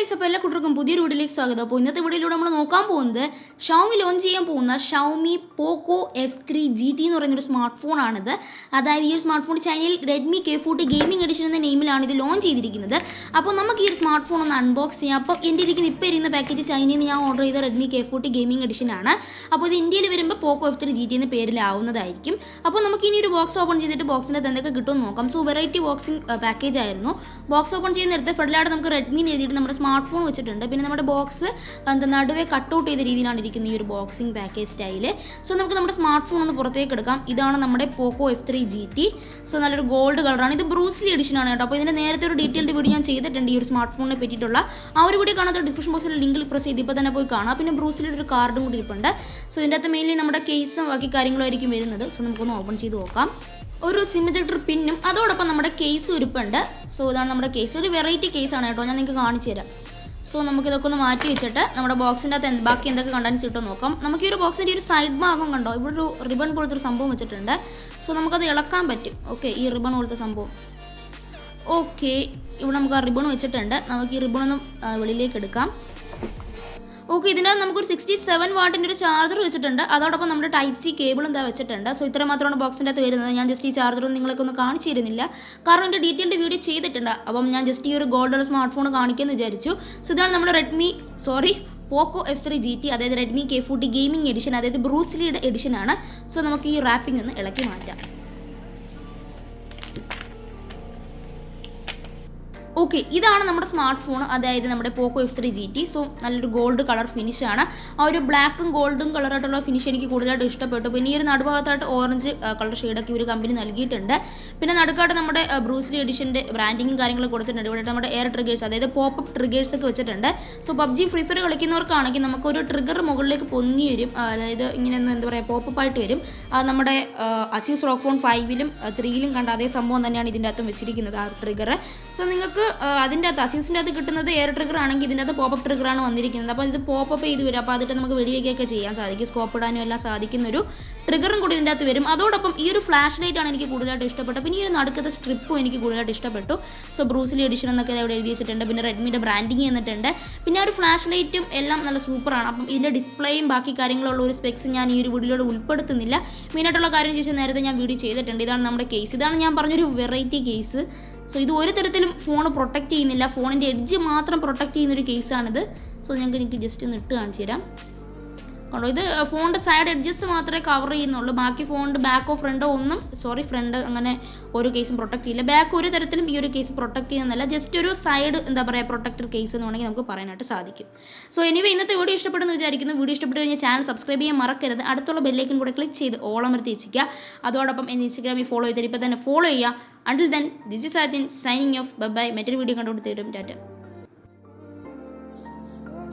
Guys, അപ്പോൾ എല്ലാ കൂട്ടർക്കും പുതിയൊരു വീഡിയോയിലേക്ക് സ്വാഗതം. അപ്പോൾ ഇന്നത്തെ വീഡിയോയിലൂടെ നമ്മൾ നോക്കാൻ പോകുന്നത് ഷവമി ലോഞ്ച് ചെയ്യാൻ പോകുന്ന ഷവമി പോക്കോ F3 GT എന്ന് പറയുന്നൊരു സ്മാർട്ട് ഫോണാണിത്. അതായത് ഈ ഒരു സ്മാർട്ട് ഫോൺ ചൈനയിൽ റെഡ്മി K40 ഗെയിമിംഗ് എഡിഷൻ എന്ന നെയിമിലാണ് ഇത് ലോഞ്ച് ചെയ്തിരിക്കുന്നത്. അപ്പോൾ നമുക്ക് ഈ ഒരു സ്മാർട്ട് ഫോൺ ഒന്ന് അൺബോക്സ് ചെയ്യാം. അപ്പോൾ എൻ്റെ ഇപ്പോൾ ഇരിക്കുന്ന പാക്കേജ് ചൈനയിൽ നിന്ന് ഞാൻ ഓർഡർ ചെയ്ത റെഡ്മി K40 ഗെയിമിംഗ് എഡിഷനാണ്. അപ്പോൾ ഇത് ഇന്ത്യയിൽ വരുമ്പോൾ പോക്കോ F3 GT എന്ന പേരിലാവുന്നതായിരിക്കും. അപ്പോൾ നമുക്ക് ഇനി ഒരു ബോക്സ് ഓപ്പൺ ചെയ്തിട്ട് ബോക്സിൻ്റെ എന്തൊക്കെ കിട്ടുമെന്ന് നോക്കാം. സോ വെറൈറ്റി ബോക്സിംഗ് പാക്കേജ് ആയിരുന്നു. ബോക്സ് ഓപ്പൺ ചെയ്യുന്ന നേരത്തെ ഫ്രണ്ടിലായിട്ട് നമുക്ക് റെഡ്മി എഴുതിയിട്ട് നമ്മുടെ സ്മാർട്ട് ഫോൺ വെച്ചിട്ടുണ്ട്. പിന്നെ നമ്മുടെ ബോക്സ് നടുവേ കട്ടൗട്ട് ചെയ്ത രീതിയിലാണ് ഇരിക്കുന്നത് ഈ ഒരു ബോക്സിംഗ് പാക്കേജ് സ്റ്റൈല്. സോ നമുക്ക് നമ്മുടെ സ്മാർട്ട് ഫോൺ ഒന്ന് പുറത്തേക്ക് എടുക്കാം. ഇതാണ് നമ്മുടെ പോക്കോ F3 GT. സോ നല്ലൊരു ഗോൾഡ് കളറാണ്. ഇത് ബ്രൂസ്ലി എഡിഷനാണ് കേട്ടോ. അപ്പോൾ ഇതിൻ്റെ നേരത്തെ ഒരു ഡീറ്റെയിൽഡ് വീഡിയോ ഞാൻ ചെയ്തിട്ടുണ്ട് ഈ ഒരു സ്മാർട്ട് ഫോണിനെ പറ്റിയിട്ടുള്ള. ആ ഒരു വീഡിയോ കാണാത്ത ഡിസ്ക്രിപ്ഷൻ ബോക്സിൽ ലിങ്കിൽ പ്രസ് ചെയ്ത് ഇപ്പോൾ തന്നെ പോയി കാണാം. പിന്നെ ബ്രൂസ്ലിയുടെ ഒരു കാർഡും കൂടി ഇരിപ്പുണ്ട്. സോ ഇതിൻ്റെ അകത്ത് മെയിൻലി നമ്മുടെ കേസും ബാക്കി കാര്യങ്ങളായിരിക്കും വരുന്നത്. സോ നമുക്കൊന്ന് ഓപ്പൺ ചെയ്ത് നോക്കാം. ഒരു സിം ഇജക്ടർ പിന്നും അതോടൊപ്പം നമ്മുടെ കേസും ഇരിപ്പുണ്ട്. സോ ഇതാണ് നമ്മുടെ കേസ്. ഒരു വെറൈറ്റി കേസാണ് കേട്ടോ, ഞാൻ നിങ്ങൾക്ക് കാണിച്ചു തരാം. സോ നമുക്കിതൊക്കെ ഒന്ന് മാറ്റി വെച്ചിട്ട് നമ്മുടെ ബോക്സിൻ്റെ അകത്ത് ബാക്കി എന്തൊക്കെ കണ്ടൻസ് കിട്ടും നോക്കാം. നമുക്ക് ഈ ഒരു ബോക്സിൻ്റെ ഒരു സൈഡ് ഭാഗം കണ്ടോ, ഇവിടെ ഒരു റിബൺ പോലത്തെ ഒരു സംഭവം വെച്ചിട്ടുണ്ട്. സോ നമുക്കത് ഇളക്കാൻ പറ്റും. ഓക്കെ, ഈ റിബൺ പോലത്തെ സംഭവം. ഓക്കെ, ഇവിടെ നമുക്ക് ആ റിബൺ വെച്ചിട്ടുണ്ട്. നമുക്ക് ഈ റിബൺ ഒന്ന് വെളിയിലേക്ക് എടുക്കാം. ഓക്കെ, ഇതിനകത്ത് നമുക്കൊരു 67 വാട്ടിൻ്റെ ഒരു ചാർജർ വെച്ചിട്ടുണ്ട്. അതോടൊപ്പം നമ്മുടെ ടൈപ്പ് സി കേബിളും എന്താ വെച്ചിട്ടുണ്ട്. സോ ഇത്ര മാത്രമാണ് ബോക്സിൻ്റെ അകത്ത് വരുന്നത്. ഞാൻ ജസ്റ്റ് ഈ ചാർജറൊന്നും നിങ്ങൾക്ക് ഒന്ന് കാണിച്ചു തരുന്നില്ല, കാരണം എൻ്റെ ഡീറ്റെയിൽഡ് വീഡിയോ ചെയ്തിട്ടുണ്ട്. അപ്പം ഞാൻ ജസ്റ്റ് ഈ ഒരു ഗോൾഡ് സ്മാർട്ട് ഫോൺ കാണിക്കുമെന്ന് വിചാരിച്ചു. സോ ഇതാണ് നമ്മുടെ പോക്കോ F3 GT, അതായത് റെഡ്മി K40 ഗെയിമിംഗ് എഡിഷൻ, അതായത് ബ്രൂസ്ലിയുടെ എഡിഷനാണ്. സോ നമുക്ക് ഈ റാപ്പിംഗ് ഒന്ന് ഇളക്കി മാറ്റാം. ഓക്കെ, ഇതാണ് നമ്മുടെ സ്മാർട്ട് ഫോൺ, അതായത് നമ്മുടെ പോക്കോ F3 GT. സോ നല്ലൊരു ഗോൾഡ് കളർ ഫിനിഷാണ്. ആ ഒരു ബ്ലാക്കും ഗോൾഡും കളറായിട്ടുള്ള ഫിനിഷ് എനിക്ക് കൂടുതലായിട്ട് ഇഷ്ടപ്പെട്ടു. പിന്നെ ഈ ഒരു നടുഭാഗത്തായിട്ട് ഓറഞ്ച് കളർ ഷെയ്ഡൊക്കെ ഒരു കമ്പനി നൽകിയിട്ടുണ്ട്. പിന്നെ നടുക്കായിട്ട് നമ്മുടെ ബ്രൂസ്ലി എഡിഷൻ്റെ ബ്രാൻഡിങ്ങും കാര്യങ്ങളും കൊടുത്തിട്ടുണ്ട്. ഇവിടെ നമ്മുടെ എയർ ട്രിഗേഴ്സ്, അതായത് പോപ്പപ്പ് ട്രിഗേഴ്സ് ഒക്കെ വെച്ചിട്ടുണ്ട്. സോ പബ്ജി ഫ്രീ ഫയർ കളിക്കുന്നവർക്കാണെങ്കിൽ നമുക്കൊരു ട്രിഗർ മുകളിലേക്ക് പൊങ്ങി വരും, അതായത് ഇങ്ങനെ എന്താ പറയുക, പോപ്പപ്പായിട്ട് വരും. അത് നമ്മുടെ അസ്യൂസ് റോക്ക് ഫോൺ 5ലും 3ലും കണ്ട അതേ സംഭവം തന്നെയാണ് ഇതിൻ്റെ അകത്തും വെച്ചിരിക്കുന്നത്, ആ ട്രിഗർ. സോ നിങ്ങൾക്ക് അതിൻ്റെ അകത്ത് അസ്യൂസിൻ്റെ അകത്ത് കിട്ടുന്നത് എയർ ട്രിഗർ ആണെങ്കിൽ ഇതിൻ്റെ അകത്ത് പോപ്പപ്പ് ട്രിഗറാണ് വന്നിരിക്കുന്നത്. അപ്പോൾ ഇത് പോപ്പപ്പ് ചെയ്ത് വരും. അപ്പോൾ അതിട്ട് നമുക്ക് വെടിവെക്കുകയൊക്കെ ചെയ്യാൻ സാധിക്കും, സ്കോപ്പ് ഇടാനും എല്ലാം സാധിക്കുന്ന ഒരു ട്രിഗറും കൂടി ഇതിൻ്റെ അകത്ത് വരും. അതോടൊപ്പം ഈ ഒരു ഫ്ലാഷ് ലൈറ്റാണ് എനിക്ക് കൂടുതലായിട്ട് ഇഷ്ടപ്പെട്ടത്. പിന്നെ ഈ ഒരു നടുക്കത്തെ സ്ട്രിപ്പും എനിക്ക് കൂടുതലായിട്ട് ഇഷ്ടപ്പെട്ടു. സോ ബ്രൂസ്ലി എഡിഷൻ എന്നൊക്കെ അവിടെ എഴുതി വെച്ചിട്ടുണ്ട്. പിന്നെ റെഡ്മിയുടെ ബ്രാൻഡിങ് എന്നിട്ടുണ്ട്. പിന്നെ ആ ഒരു ഫ്ലാഷ് ലൈറ്റും എല്ലാം നല്ല സൂപ്പറാണ്. അപ്പം ഇതിൻ്റെ ഡിസ്പ്ലേയും ബാക്കി കാര്യങ്ങളുള്ള ഒരു സ്പെക്സ് ഞാൻ ഈ ഒരു വീഡിയോയിൽ ഉൾപ്പെടുത്തുന്നില്ല. മെയിനായിട്ടുള്ള കാര്യം ചോദിച്ചാൽ നേരത്തെ ഞാൻ വീഡിയോ ചെയ്തിട്ടുണ്ട്. ഇതാണ് നമ്മുടെ കേസ്. ഇതാണ് ഞാൻ പറഞ്ഞൊരു വെറൈറ്റി കേസ്. സോ ഇത് ഒരു തരത്തിലും ഫോൺ പ്രൊട്ടക്റ്റ് ചെയ്യുന്നില്ല, ഫോണിൻ്റെ എഡ്ജ് മാത്രം പ്രൊട്ടക്റ്റ് ചെയ്യുന്നൊരു കേസാണിത്. സോ എനിക്ക് ജസ്റ്റ് ഒന്ന് ഇട്ട് കാണിച്ചു തരാം. കണ്ടോ, ഇത് ഫോണിൻ്റെ സൈഡ് എഡ്ജസ് മാത്രമേ കവർ ചെയ്യുന്നുള്ളൂ. ബാക്കി ഫോണിൻ്റെ ബാക്കോ ഫ്രണ്ടോ ഫ്രണ്ട് അങ്ങനെ ഒരു കേസും പ്രൊട്ടക്റ്റ് ചെയ്യില്ല. ബാക്ക് ഒരു തരത്തിലും ഈ ഒരു കേസ് പ്രൊട്ടക്റ്റ് ചെയ്യുന്നതല്ല, ജസ്റ്റ് ഒരു സൈഡ് എന്താ പറയുക, പ്രൊട്ടക്റ്റഡ് കേസ് എന്ന് വേണമെങ്കിൽ നമുക്ക് പറയാനായിട്ട് സാധിക്കും. സോ എനിവേ, ഇന്നത്തെ വീഡിയോ ഇഷ്ടപ്പെടുന്നു വിചാരിക്കുന്നു. വീഡിയോ ഇഷ്ടപ്പെട്ട് കഴിഞ്ഞാൽ ചാനൽ സബ്സ്ക്രൈബ് ചെയ്യാൻ മറക്കരുത്. അടുത്തുള്ള ബെല്ലൈക്കൻ കൂടെ ക്ലിക്ക് ചെയ്ത് ഓൾ അമർത്തി വെച്ചിരിക്കുക. അതോടൊപ്പം എന്നെ ഇൻസ്റ്റാഗ്രാമിൽ ഫോളോ ചെയ്തിട്ട് ഇപ്പോൾ തന്നെ ഫോളോ ചെയ്യുക. Until then, this is Adin signing off. Bye bye. മറ്റൊരു വീഡിയോ കണ്ടുകൊണ്ട് തരും. ടാറ്റ.